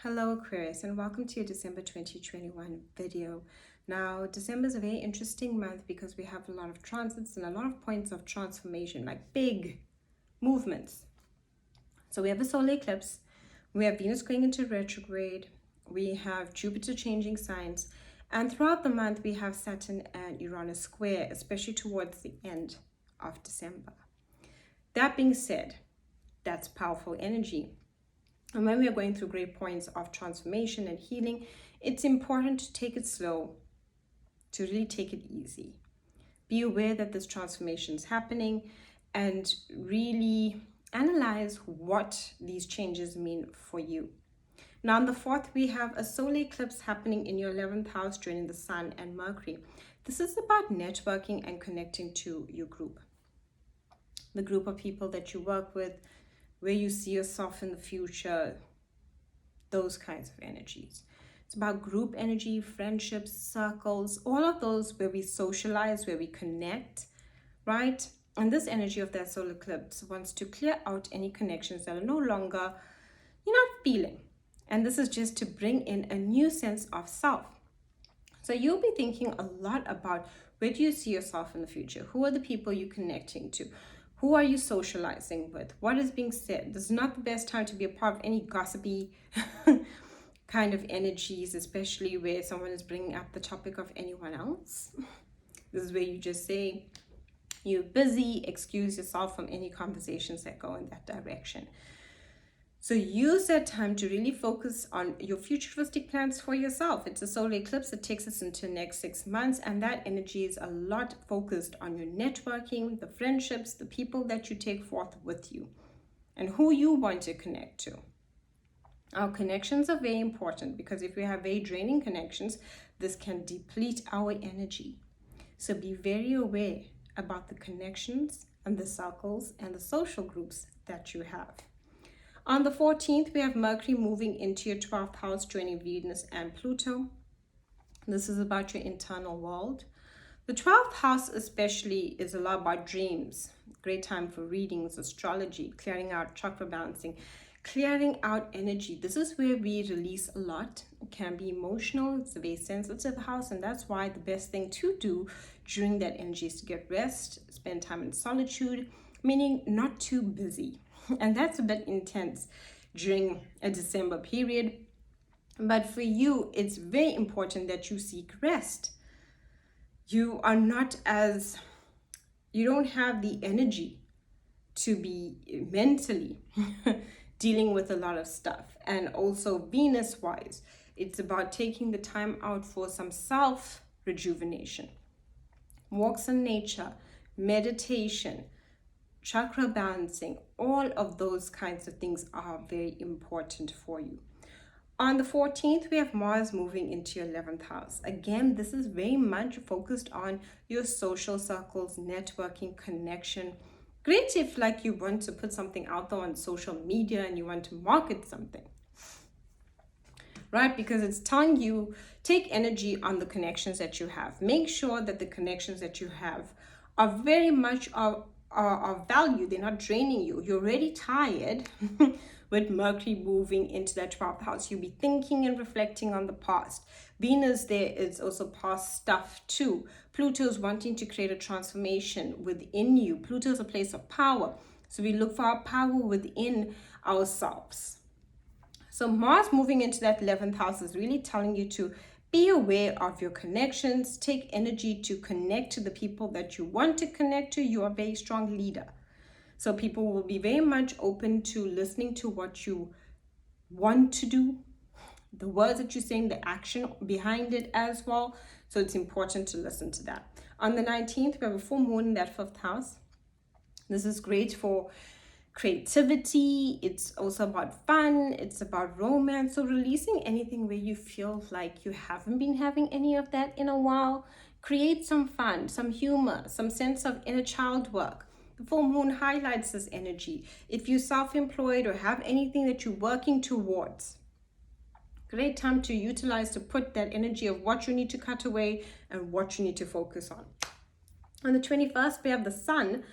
Hello Aquarius, and welcome to your December 2021 video. Now, December is a very interesting month because we have a lot of transits and a lot of points of transformation, like big movements. So we have a solar eclipse, we have Venus going into retrograde, we have Jupiter changing signs, and throughout the month we have Saturn and Uranus square, especially towards the end of December. That being said, that's powerful energy. And when we are going through great points of transformation and healing, it's important to take it slow, to really take it easy. Be aware that this transformation is happening and really analyze what these changes mean for you. Now, on the 4th, we have a solar eclipse happening in your 11th house, joining the Sun and Mercury. This is about networking and connecting to your group, the group of people that you work with, where you see yourself in the future, those kinds of energies. It's about group energy, friendships, circles, all of those where we socialize, where we connect, right? And this energy of that solar eclipse wants to clear out any connections that are no longer you're not feeling. And this is just to bring in a new sense of self. So you'll be thinking a lot about where do you see yourself in the future? Who are the people you're connecting to? Who are you socializing with? What is being said? This is not the best time to be a part of any gossipy kind of energies, especially where someone is bringing up the topic of anyone else. This is where you just say you're busy, excuse yourself from any conversations that go in that direction. So use that time to really focus on your futuristic plans for yourself. It's a solar eclipse that takes us into the next 6 months, and that energy is a lot focused on your networking, the friendships, the people that you take forth with you, and who you want to connect to. Our connections are very important because if we have very draining connections, this can deplete our energy. So be very aware about the connections and the circles and the social groups that you have. On the 14th, we have Mercury moving into your 12th house, joining Venus and Pluto. This is about your internal world. The 12th house especially is a lot about dreams. Great time for readings, astrology, clearing out chakra balancing, clearing out energy. This is where we release a lot. It can be emotional. It's a very sensitive house, and that's why the best thing to do during that energy is to get rest, spend time in solitude, meaning not too busy. And that's a bit intense during a December period. But for you, it's very important that you seek rest. You don't have the energy to be mentally dealing with a lot of stuff. And also Venus-wise, it's about taking the time out for some self-rejuvenation. Walks in nature, meditation, chakra balancing, all of those kinds of things are very important for you. On the 14th, we have Mars moving into your 11th house. Again, this is very much focused on your social circles, networking, connection. Great if like you want to put something out there on social media and you want to market something, right? Because it's telling you, take energy on the connections that you have. Make sure that the connections that you have are very much of value. They're not draining you. You're already tired with Mercury moving into that 12th house. You'll be thinking and reflecting on the past. Venus there is also past stuff too. Pluto's wanting to create a transformation within you. Pluto's a place of power. So we look for our power within ourselves. So Mars moving into that 11th house is really telling you to be aware of your connections. Take energy to connect to the people that you want to connect to. You are a very strong leader. So people will be very much open to listening to what you want to do, the words that you're saying, the action behind it as well. So it's important to listen to that. On the 19th, we have a full moon in that 5th house. This is great for creativity. It's also about fun. It's about romance. So releasing anything where you feel like you haven't been having any of that in a while. Create some fun, some humor, some sense of inner child work. The full moon highlights this energy. If you're self-employed or have anything that you're working towards, great time to utilize to put that energy of what you need to cut away and what you need to focus on. On the 21st, we have the sun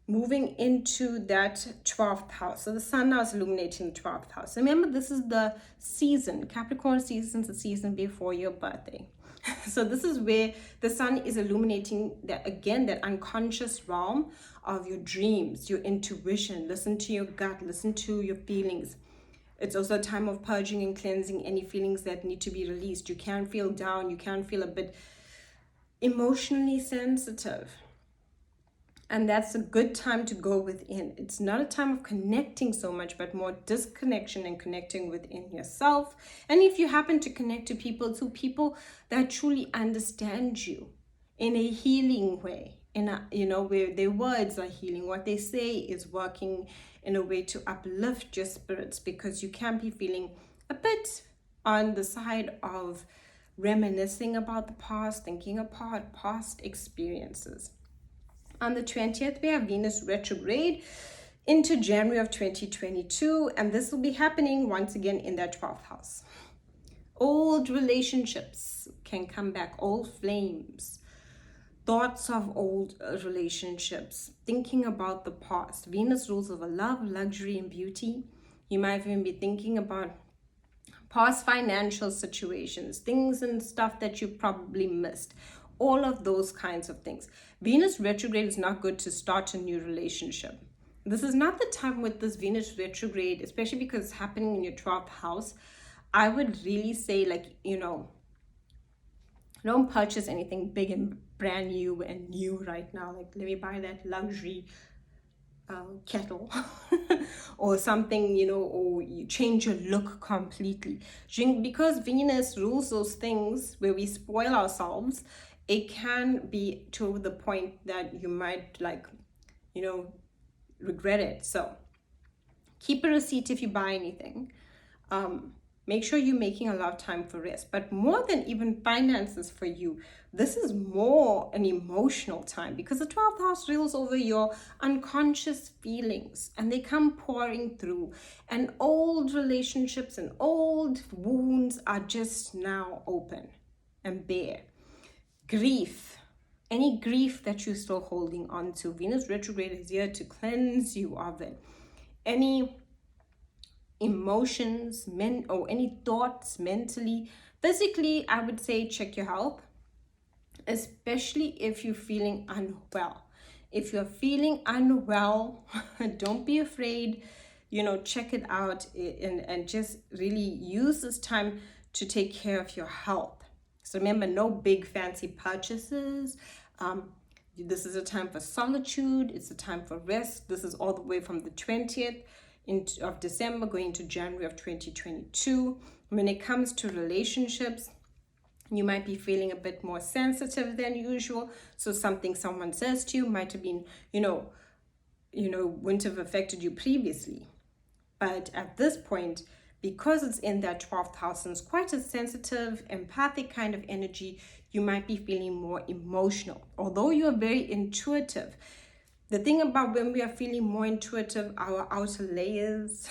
moving into that 12th house. So the sun now is illuminating the 12th house. Remember, this is the season. Capricorn season is the season before your birthday. So this is where the sun is illuminating that, again, that unconscious realm of your dreams, your intuition. Listen to your gut, listen to your feelings. It's also a time of purging and cleansing any feelings that need to be released. You can feel down, you can feel a bit emotionally sensitive. And that's a good time to go within. It's not a time of connecting so much, but more disconnection and connecting within yourself. And if you happen to connect to people that truly understand you in a healing way, in a, where their words are healing, what they say is working in a way to uplift your spirits, because you can be feeling a bit on the side of reminiscing about the past, thinking about past experiences. On the 20th, we have Venus retrograde into January of 2022, and this will be happening once again in that 12th house. Old relationships can come back, old flames, thoughts of old relationships, thinking about the past. Venus rules over love, luxury, and beauty. You might even be thinking about past financial situations, things and stuff that you probably missed. All of those kinds of things. Venus retrograde is not good to start a new relationship. This is not the time with this Venus retrograde, especially because it's happening in your 12th house. I would really say, don't purchase anything big and brand new and new right now. Like, let me buy that luxury kettle or something, or you change your look completely. Because Venus rules those things where we spoil ourselves. It can be to the point that you might regret it. So keep a receipt if you buy anything. Make sure you're making a lot of time for rest. But more than even finances for you, this is more an emotional time, because the 12th house rules over your unconscious feelings, and they come pouring through. And old relationships and old wounds are just now open and bare. Grief, any grief that you're still holding on to, Venus retrograde is here to cleanse you of it. Any emotions, or any thoughts mentally, physically, I would say check your health, especially if you're feeling unwell. If you're feeling unwell, don't be afraid, check it out and just really use this time to take care of your health. So remember, no big fancy purchases. This is a time for solitude. It's a time for rest. This is all the way from the 20th of December going into January of 2022. When it comes to relationships, you might be feeling a bit more sensitive than usual. So something someone says to you might have been, wouldn't have affected you previously. But at this point, because it's in that 12th house and it's quite a sensitive, empathic kind of energy, you might be feeling more emotional. Although you are very intuitive, the thing about when we are feeling more intuitive, our outer layers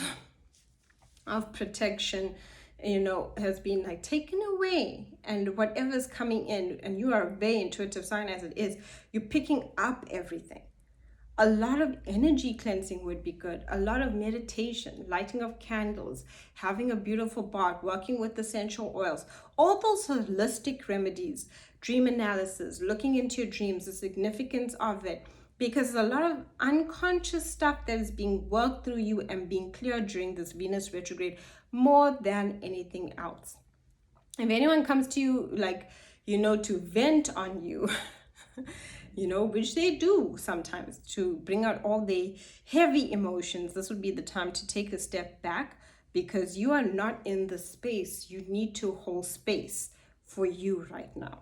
of protection, has been taken away. And whatever's coming in, and you are a very intuitive sign as it is, you're picking up everything. A lot of energy cleansing would be good. A lot of meditation, lighting of candles, having a beautiful bath, working with essential oils, all those holistic remedies, dream analysis, looking into your dreams, the significance of it, because a lot of unconscious stuff that is being worked through you and being cleared during this Venus retrograde more than anything else. If anyone comes to you to vent on you, which they do sometimes, to bring out all the heavy emotions, this would be the time to take a step back, because you are not in the space. You need to hold space for you right now.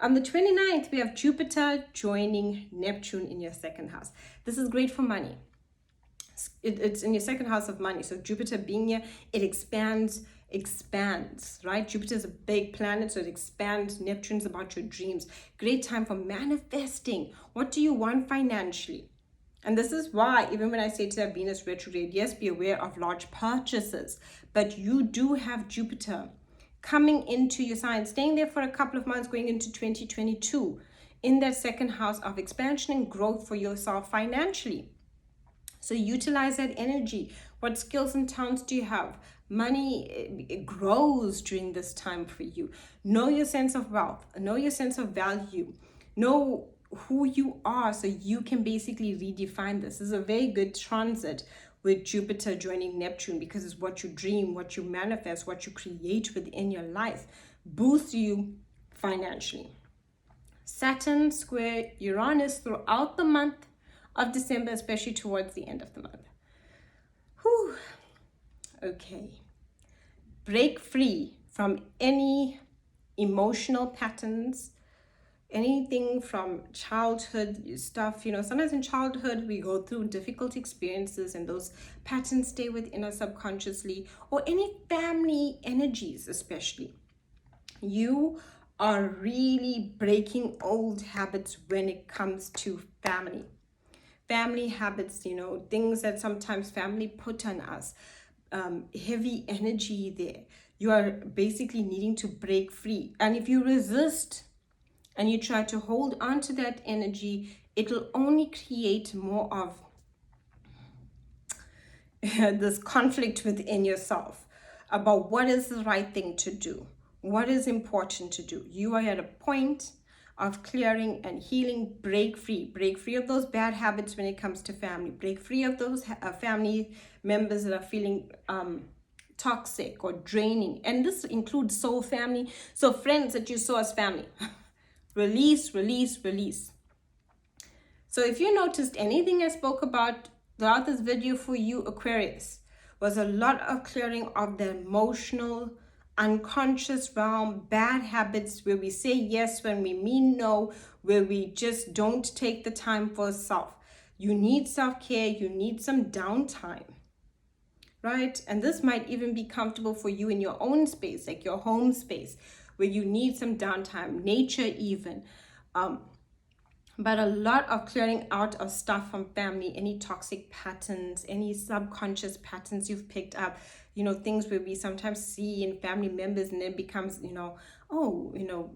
On the 29th, we have Jupiter joining Neptune in your second house. This is great for money. It's in your second house of money. So Jupiter being here, it expands, right? Jupiter is a big planet, so it expands. Neptune's about your dreams. Great time for manifesting. What do you want financially? And this is why, even when I say to that Venus retrograde, yes, be aware of large purchases, but you do have Jupiter coming into your sign, staying there for a couple of months, going into 2022, in that second house of expansion and growth for yourself financially. So utilize that energy. What skills and talents do you have? Money, it grows during this time for you. Know your sense of wealth. Know your sense of value. Know who you are so you can basically redefine this. This is a very good transit with Jupiter joining Neptune, because it's what you dream, what you manifest, what you create within your life. Boost you financially. Saturn square Uranus throughout the month of December, especially towards the end of the month. Whew. Okay. Break free from any emotional patterns, anything from childhood stuff. Sometimes in childhood we go through difficult experiences and those patterns stay within us subconsciously, or any family energies especially. You are really breaking old habits when it comes to family habits, things that sometimes family put on us, heavy energy there. You are basically needing to break free. And if you resist and you try to hold on to that energy, it'll only create more of this conflict within yourself about what is the right thing to do, what is important to do. You are at a point of clearing and healing. Break free of those bad habits when it comes to family. Break free of those family members that are feeling toxic or draining. And this includes soul family, so friends that you saw as family. Release. So if you noticed, anything I spoke about throughout this video for you, Aquarius, was a lot of clearing of the emotional, unconscious realm, bad habits where we say yes when we mean no, where we just don't take the time for self. You need self-care, you need some downtime, right? And this might even be comfortable for you in your own space, like your home space, where you need some downtime, nature even. But a lot of clearing out of stuff from family, any toxic patterns, any subconscious patterns you've picked up, things where we sometimes see in family members, and then becomes,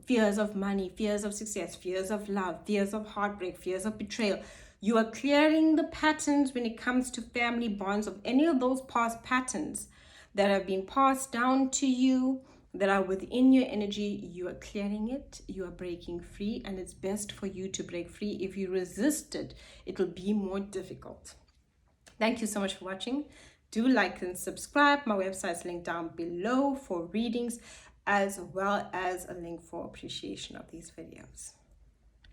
fears of money, fears of success, fears of love, fears of heartbreak, fears of betrayal. You are clearing the patterns when it comes to family bonds of any of those past patterns that have been passed down to you, that are within your energy. You are clearing it, you are breaking free, and it's best for you to break free. If you resist it, it'll be more difficult. Thank you so much for watching. Do like and subscribe. My website is linked down below for readings, as well as a link for appreciation of these videos.